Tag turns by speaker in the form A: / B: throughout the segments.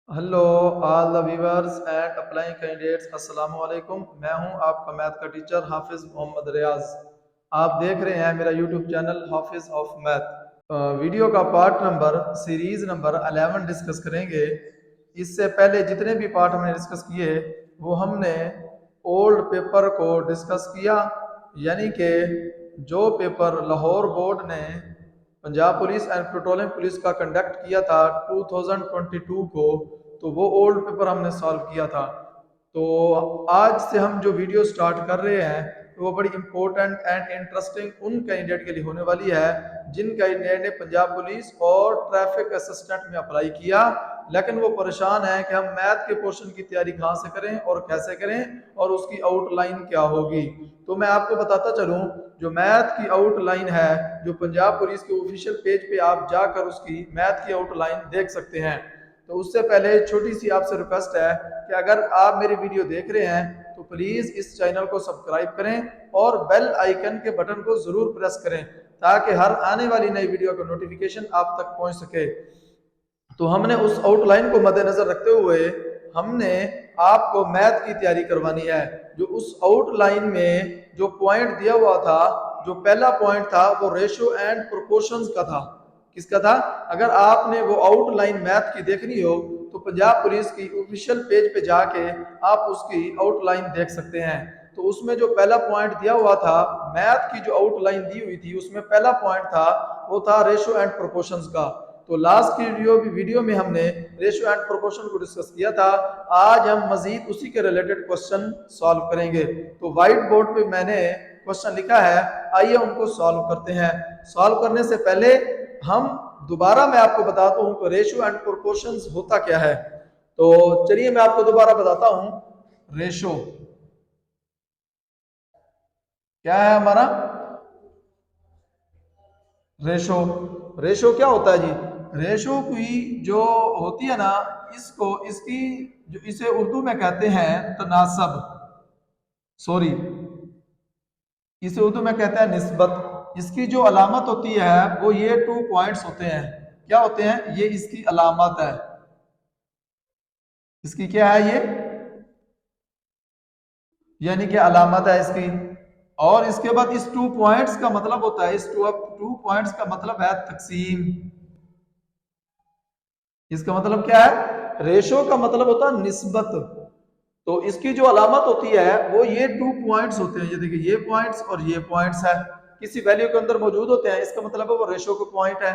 A: Hello all the viewers and applying candidates, अस्सलाम वालेकुम। मैं हूं आपका मैथ का टीचर हाफिज मोहम्मद रियाज। आप देख रहे हैं मेरा YouTube channel Hafiz of math. Video का part number series number 11 discuss करेंगे। इससे पहले जितने भी पार्ट हमने डिस्कस किए वो हमने ओल्ड पेपर को डिस्कस किया, यानी कि जो पेपर लाहौर बोर्ड ने Punjab police and petroleum police का कंडक्ट किया था 2022 को, तो वो ओल्ड पेपर हमने सॉल्व किया था। तो आज से हम जो वीडियो स्टार्ट कर रहे हैं तो वो बड़ी इंपॉर्टेंट एंड इंटरेस्टिंग उन कैंडिडेट के लिए होने वाली है जिन कैंडिडेट ने पंजाब पुलिस और ट्रैफिक असिस्टेंट में अप्लाई किया, लेकिन वो परेशान है कि हम मैथ के पोर्शन की तैयारी कहाँ से करें और कैसे करें और उसकी आउटलाइन क्या होगी। तो मैं आपको बताता चलूं, जो मैथ की आउटलाइन है, जो पंजाब पुलिस के ऑफिशियल पेज पे आप जाकर उसकी मैथ की आउटलाइन देख सकते हैं। तो उससे पहले छोटी सी आपसे रिक्वेस्ट है कि अगर आप मेरी वीडियो देख रहे हैं तो प्लीज इस चैनल को सब्सक्राइब करें और बेल आइकन के बटन को जरूर प्रेस करें ताकि हर आने वाली नई वीडियो का नोटिफिकेशन आप तक पहुंच सके। तो हमने उस आउटलाइन को मद्देनजर रखते हुए हमने आपको मैथ की तैयारी करवानी है। जो उस आउटलाइन में जो पॉइंट दिया हुआ था, जो पहला पॉइंट था वो रेशियो एंड प्रोपोर्शंस का था। किसका था? अगर आपने वो आउटलाइन मैथ की देखनी हो तो पंजाब पुलिस की ऑफिशियल पेज पे जाके आप उसकी आउटलाइन देख सकते हैं। तो उसमें जो पहला पॉइंट दिया हुआ था, मैथ की जो आउटलाइन दी हुई थी उसमें पहला पॉइंट था वो था रेशियो एंड प्रोपोर्शंस का। तो लास्ट की वीडियो में हमने रेशियो एंड प्रोपोर्शन को डिस्कस किया था। आज हम मजीद उसी के रिलेटेड क्वेश्चन सॉल्व करेंगे। तो व्हाइट बोर्ड पे मैंने क्वेश्चन लिखा है, आइए उनको सॉल्व करते हैं। सॉल्व करने से पहले हम दोबारा मैं आपको बताता हूं कि रेशियो एंड प्रोपोर्शंस होता क्या है। तो चलिए मैं आपको दोबारा बताता हूं। रेशियो क्या है हमारा? रेशो। रेशो क्या होता है जी? रेशो की जो होती है ना, इसको इसकी जो इसे उर्दू में कहते हैं तनासब, सॉरी, इसे उर्दू में कहते हैं निस्बत। इसकी जो अलामत होती है वो ये 2 पॉइंट्स होते हैं। क्या होते हैं? ये इसकी अलामत है। इसकी क्या है ये? यानी कि अलामत है इसकी। और इसके बाद इस 2 पॉइंट्स का मतलब होता है, इस 2 पॉइंट्स का मतलब है तकसीम। इसका मतलब क्या है? रेशो का मतलब होता है निस्बत। तो इसकी जो अलामत होती है वो ये 2 पॉइंट्स होते हैं। ये देखिए, ये पॉइंट्स और ये पॉइंट्स है, किसी वैल्यू के अंदर मौजूद होते हैं, इसका मतलब है वो रेशो का पॉइंट है।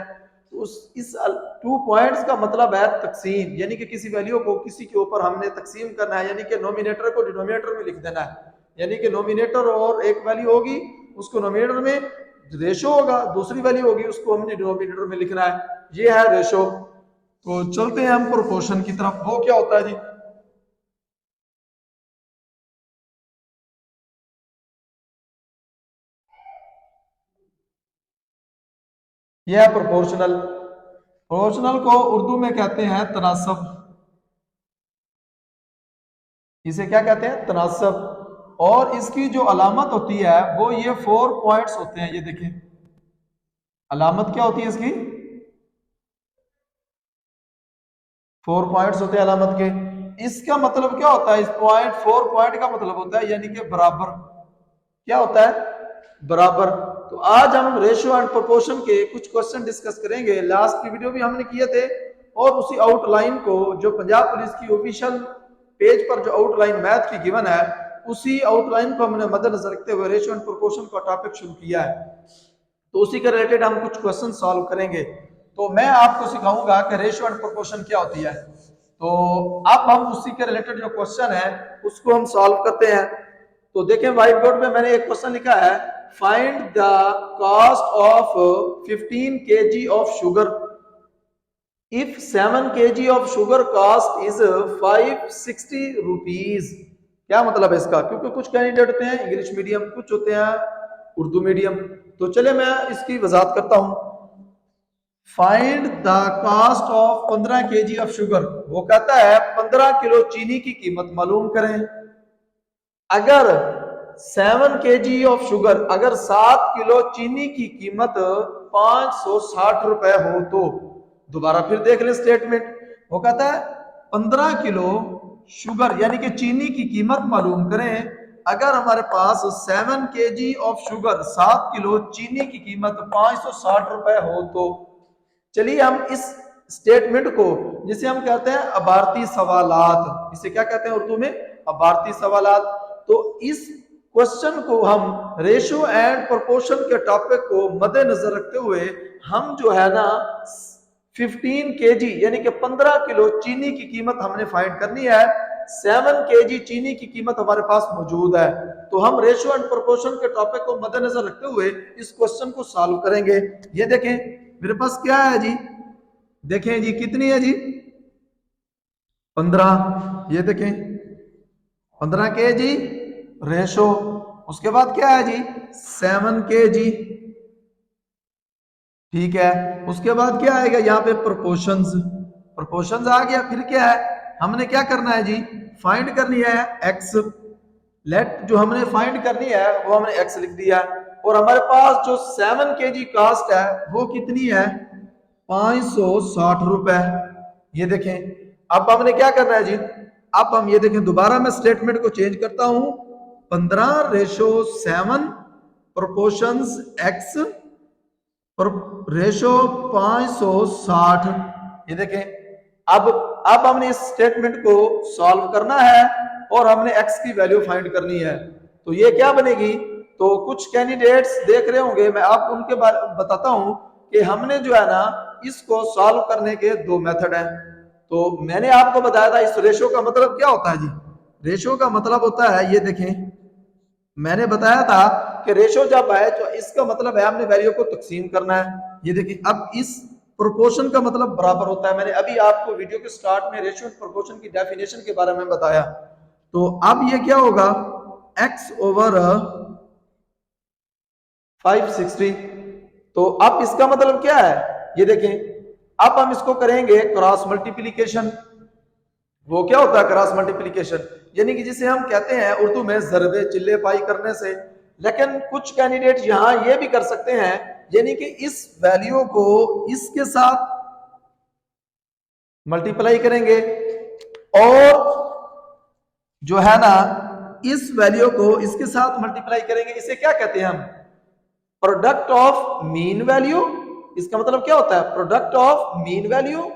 A: तो उस इस 2 पॉइंट्स का मतलब है तकसीम, यानी कि किसी वैल्यू को किसी के ऊपर हमने तकसीम करना है, यानी कि नोमिनेटर को डिनोमिनेटर में लिख देना है। यानी कि नोमिनेटर और एक वैल्यू होगी, उसको नोमिनेटर में रेशो होगा, दूसरी वैल्यू होगी उसको हमने डिनोमिनेटर में लिखना है। ये है रेशो। तो चलते हैं हम प्रोपोर्शन की तरफ। वो क्या होता है जी? यह है प्रोपोर्शनल। प्रोपोर्शनल को उर्दू में कहते हैं तनासब। इसे क्या कहते हैं? तनासब। और इसकी जो अलामत होती है वो ये 4 पॉइंट्स होते हैं। ये देखें, अलामत क्या होती है इसकी? 4 पॉइंट्स होते हैं अलामत के। इसका मतलब क्या होता है? इस पॉइंट 4 पॉइंट का मतलब होता है यानी कि बराबर। क्या होता है? बराबर। तो आज हम रेशियो एंड प्रोपोर्शन के कुछ क्वेश्चन डिस्कस करेंगे। लास्ट की वीडियो भी हमने किए थे और उसी आउटलाइन को, जो पंजाब पुलिस की ऑफिशियल पेज पर जो आउटलाइन मैथ की गिवन है, उसी आउटलाइन को हमने मद्देनजर रखते हुए रेशियो एंड प्रोपोर्शन का टॉपिक शुरू किया है। तो उसी के रिलेटेड हम कुछ क्वेश्चन सॉल्व करेंगे। तो मैं आपको सिखाऊंगा कि रेशियो एंड प्रोपोर्शन क्या होती है। तो अब हम उसी के रिलेटेड जो क्वेश्चन है उसको हम सॉल्व करते हैं। तो देखें, व्हाइट बोर्ड में मैंने एक क्वेश्चन लिखा है, find the cost of 15 kg of sugar if 7 kg of sugar cost is 560 rupees. क्या मतलब है इसका? क्योंकि कुछ कैंडिडेट होते हैं इंग्लिश मीडियम, कुछ होते हैं उर्दू मीडियम। तो चले मैं इसकी वजाहत करता हूं। Find the cost of 15 kg of sugar. वो कहता है 15 किलो चीनी की कीमत मालूम करें। अगर 7 kg ऑफ शुगर, अगर 7 किलो चीनी की कीमत 560 रुपए हो तो, दोबारा फिर देख ले स्टेटमेंट। वो कहता है 15 किलो शुगर यानी कि चीनी की कीमत मालूम करें। अगर हमारे पास 7 kg ऑफ शुगर, 7 किलो चीनी की कीमत 560 रुपए हो, तो चलिए हम इस स्टेटमेंट को, जिसे हम कहते हैं अबारती सवालात, इसे क्या कहते हैं उर्दू में, अबारती सवालात, तो इस क्वेश्चन को हम रेशो एंड प्रोपोर्शन के टॉपिक को मद्देनजर रखते हुए हम जो है ना 15 kg यानी कि 15 किलो चीनी की कीमत हमने फाइंड करनी है। 7 kg चीनी की कीमत हमारे पास मौजूद है, तो हम रेशो एंड प्रोपोर्शन के टॉपिक को मद्देनजर रखते हुए इस क्वेश्चन को सॉल्व करेंगे। ये देखें मेरे पास क्या है जी, देखें जी कितनी है जी 15, ये देखें 15 kg रेशो, उसके बाद क्या है जी 7 kg, ठीक है। उसके बाद क्या आएगा यहाँ पे प्रोपोर्शंस, प्रोपोर्शंस आ गया। फिर क्या है, हमने क्या करना है जी, फाइंड करनी है एक्स। लेट जो हमने फाइंड करनी है वो हमने एक्स लिख दिया, और हमारे पास जो 7 kg कास्ट है वो कितनी है 560 रुपए। ये देखें अब हमने क्या करना है जी, अब हम ये देखें दोबारा मैं स्टेटमेंट को चेंज करता हूं, 15/7 प्रोपोर्शंस एक्स रेशो 560। ये देखें अब हमने इस स्टेटमेंट को सॉल्व करना है और हमने x की वैल्यू फाइंड करनी है। तो ये क्या बनेगी, तो कुछ कैंडिडेट्स देख रहे होंगे, मैं आपको उनके बारे में बताता हूं कि हमने जो है ना इसको सॉल्व करने के दो मेथड हैं। तो मैंने आपको बताया था इस रेशो का मतलब क्या होता है जी, रेशो का मतलब होता है, ये देखें मैंने बताया था कि रेशो जब है तो इसका मतलब है हमने वैल्यू को तकसीम करना है। ये देखिए अब इस प्रोपोर्शन का मतलब बराबर होता है, मैंने अभी आपको वीडियो के स्टार्ट में रेशो एंड प्रोपोर्शन की डेफिनेशन के बारे में बताया। तो अब ये क्या होगा x ओवर 560, तो अब इसका मतलब क्या है, ये देखें अब हम इसको करेंगे क्रॉस मल्टीप्लीकेशन। वो क्या होता है क्रॉस मल्टीप्लीकेशन, यानी कि जिसे हम कहते हैं उर्दू में जरबे चिल्ले पाई करने से। लेकिन कुछ कैंडिडेट यहां ये भी कर सकते हैं, यानी कि इस वैल्यू को इसके साथ मल्टीप्लाई करेंगे और जो है ना इस वैल्यू को इसके साथ मल्टीप्लाई करेंगे। इसे क्या कहते हैं हम, प्रोडक्ट ऑफ मीन वैल्यू। इसका मतलब क्या होता है, product of mean value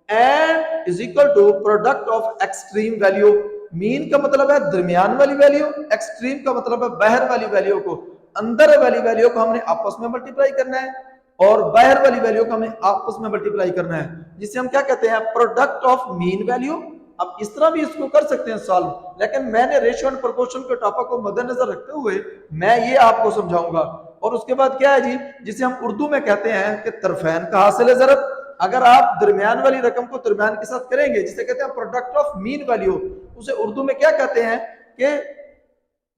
A: and is equal to product of extreme value. Mean का मतलब है दरमियान वाली वैल्यू, एक्सट्रीम का मतलब है बाहर वाली वैल्यू को, अंदर वाली वैल्यू को हमने आपस में मल्टीप्लाई करना है और बाहर वाली वैल्यू को हमें आपस में मल्टीप्लाई करना है, जिसे हम क्या कहते हैं प्रोडक्ट ऑफ मीन वैल्यू। अब इस तरह भी इसको कर सकते हैं सॉल्व, लेकिन मैंने रेशियो एंड प्रोपोर्शन के टॉपिक को मद्देनजर रखते हुए मैं ये आपको समझाऊंगा। और उसके बाद क्या है जी, जिसे हम उर्दू में कहते हैं कि तरफैन का हासिल ज़रब। अगर आप दरमियान वाली रकम को दरमियान के साथ करेंगे, जिसे कहते हैं प्रोडक्ट ऑफ मीन वैल्यू, उसे उर्दू में क्या कहते हैं कि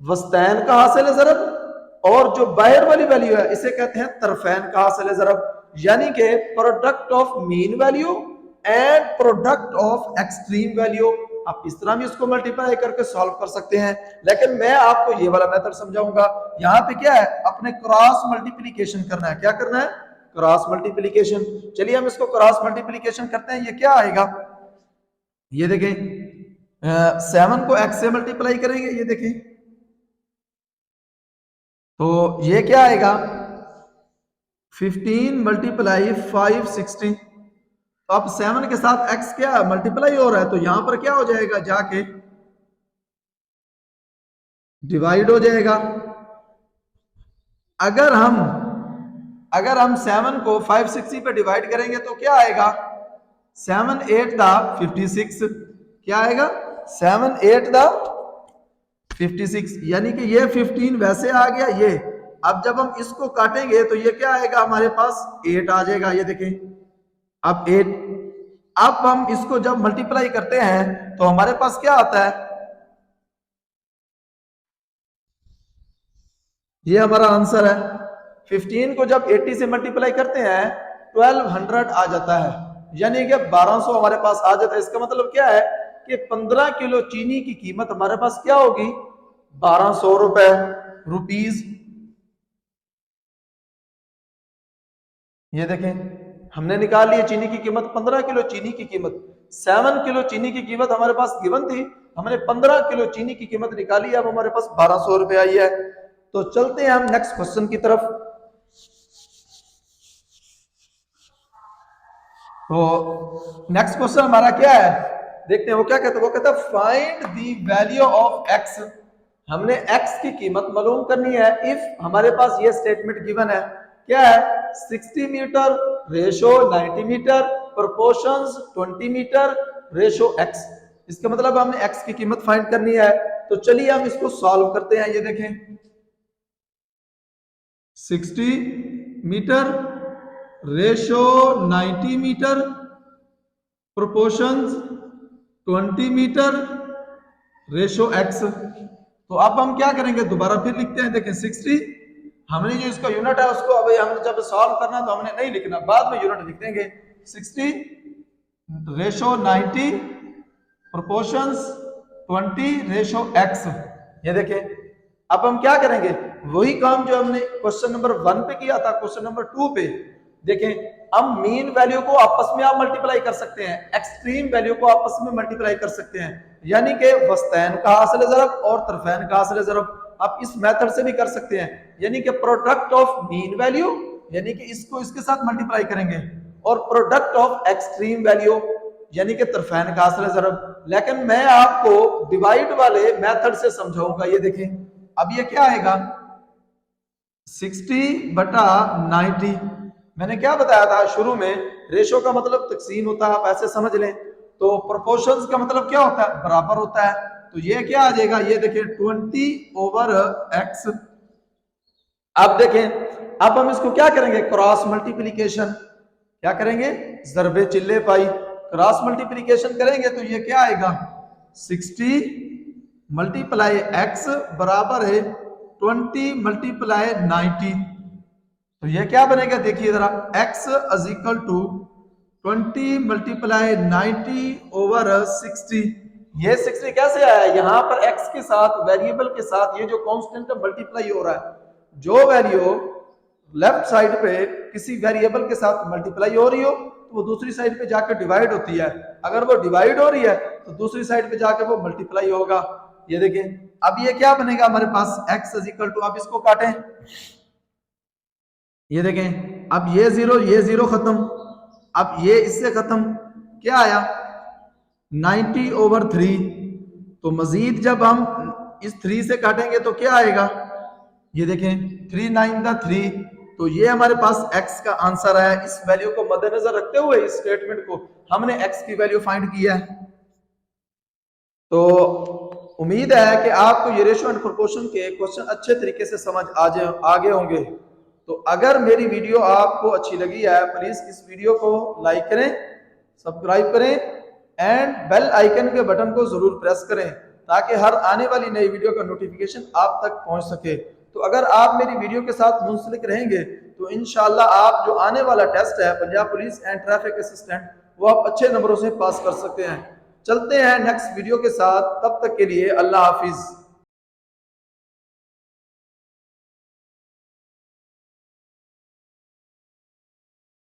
A: वस्तैन का हासिल ज़रब। और जो बाहर वाली वैल्यू है इसे कहते हैं तरफैन का हासिल ज़रब, यानी कि product of mean value and product of extreme value. आप इस तरह भी इसको मल्टीप्लाई करके सॉल्व कर सकते हैं, लेकिन मैं आपको ये वाला मेथड समझाऊंगा। यहाँ पे क्या है, अपने क्रॉस मल्टीप्लीकेशन करना है। क्या करना है, क्रॉस मल्टीप्लीकेशन। चलिए हम इसको क्रॉस मल्टीप्लीकेशन करते हैं। ये क्या आएगा, ये देखें 7 को x से मल्टीप्लाई करेंगे, ये देखें तो ये क्या आएगा 15 मल्टीप्लाई 560। तो अब 7 के साथ x क्या मल्टीप्लाई हो रहा है, तो यहां पर क्या हो जाएगा, जाके डिवाइड हो जाएगा। अगर हम 7 को 560 पे डिवाइड करेंगे तो क्या आएगा 7 8 दा 56। क्या आएगा 7 8 दा 56, यानी कि ये 15 वैसे आ गया ये। अब जब हम इसको काटेंगे तो ये क्या आएगा हमारे पास 8 आ जाएगा। ये देखें अब 8, अब हम इसको जब मल्टीप्लाई करते हैं तो हमारे पास क्या आता है, ये हमारा आंसर है। 15 को जब 80 से मल्टीप्लाई करते हैं 1200 आ जाता है, यानी कि 1200 हमारे पास आ जाता है। इसका मतलब क्या है कि 15 किलो चीनी की कीमत हमारे पास क्या होगी 1200 रुपए रुपीज। ये देखें हमने निकाल लिया चीनी की कीमत 15 किलो चीनी की कीमत, 7 किलो चीनी की कीमत हमारे पास गिवन थी, हमने 15 किलो चीनी की कीमत निकाली, अब हमारे पास 1200 रुपए आई है। तो चलते हैं हम नेक्स्ट क्वेश्चन की तरफ। तो नेक्स्ट क्वेश्चन हमारा क्या है, देखते हैं वो क्या कहता है। वो कहता है find the value of x. हमने एक्स की कीमत मालूम करनी है इफ हमारे पास ये स्टेटमेंट गिवन है, क्या है, 60 metre ratio 90 metre proportions 20 metre ratio x. इसका मतलब हमें एक्स की कीमत फाइंड करनी है। तो चलिए हम इसको सॉल्व करते हैं। ये देखें 60 metre ratio 90 metre proportions 20 metre ratio x. तो अब हम क्या करेंगे, दोबारा फिर लिखते हैं। देखें 60, हमने जो इसका यूनिट है उसको अभी हमने जब सॉल्व करना तो हमने नहीं लिखना, बाद में यूनिट लिख देंगे। 60 रेशो 90 प्रोपोर्शंस 20 रेशो एक्स। ये देखें अब हम क्या करेंगे, वही काम जो हमने क्वेश्चन नंबर 1 पे किया था, क्वेश्चन नंबर 2 पे। देखें अब मीन वैल्यू को आपस में आप मल्टीप्लाई कर सकते हैं, एक्सट्रीम वैल्यू को आपस में मल्टीप्लाई कर सकते हैं, यानी कि वस्तैन का हासिल ज़रब और तरफैन का हासिल ज़रब आप इस मेथड से भी कर सकते हैं, यानी कि प्रोडक्ट ऑफ मीन वैल्यू, यानी कि इसको इसके साथ मल्टीप्लाई करेंगे, और प्रोडक्ट ऑफ एक्सट्रीम वैल्यू यानी कि तरफैन का हासिल ज़रब। लेकिन मैं आपको डिवाइड वाले मेथड से समझाऊंगा। ये देखें अब ये क्या आएगा, 60/90। मैंने क्या बताया था शुरू में, रेशो का मतलब तकसीम होता है, आप ऐसे समझ लें। तो प्रोपोर्शंस का मतलब क्या होता है, बराबर होता है। तो ये क्या आ जाएगा, ये देखें 20/x। अब देखें अब हम इसको क्या करेंगे, क्रॉस मल्टीप्लीकेशन। क्या करेंगे, ज़रबे चिल्ले पाई, क्रॉस मल्टीप्लीकेशन करेंगे तो ये क्या आएगा, 60 मल्टीप्लाई x बराबर है 20 मल्टीप्लाई 90। तो ये क्या बनेगा, देखिए जरा, x is equal to 20 multiply 90/60। ये 60 कैसे आया, यहाँ पर x के साथ वेरिएबल के साथ ये जो कांस्टेंट मल्टीप्लाई हो रहा है, जो वैल्यू लेफ्ट साइड पे किसी वेरिएबल के साथ मल्टीप्लाई हो रही हो तो वो दूसरी साइड पे जाकर डिवाइड होती है, अगर वो डिवाइड हो रही है तो दूसरी साइड पे जाकर वो मल्टीप्लाई होगा। ये देखें अब ये क्या बनेगा हमारे पास, x इज इक्वल टू, आप इसको काटें, ये देखें अब ये जीरो खत्म, अब ये इससे खत्म, क्या आया 90/3। तो मजीद जब हम इस 3 से काटेंगे तो क्या आएगा, ये देखें 3 9 3। तो ये हमारे पास x का आंसर है। इस वैल्यू को मद्देनजर रखते हुए इस स्टेटमेंट को हमने x की वैल्यू फाइंड की है। तो उम्मीद है कि आपको ये रेशो एंड प्रोपोर्शन के क्वेश्चन अच्छे तरीके से समझ आगे होंगे। तो अगर मेरी वीडियो आपको अच्छी लगी है, प्लीज इस वीडियो को लाइक करें, सब्सक्राइब करें एंड बेल आइकन के बटन को जरूर प्रेस करें ताकि हर आने वाली नई वीडियो का नोटिफिकेशन आप तक पहुंच सके। तो अगर आप मेरी वीडियो के साथ मुंसलिक रहेंगे तो इंशाल्लाह आप जो आने वाला टेस्ट है Punjab police and traffic assistant, वो आप अच्छे नंबरों से पास कर सकते हैं। चलते हैं नेक्स्ट वीडियो के साथ, तब तक के लिए अल्लाह हाफिज।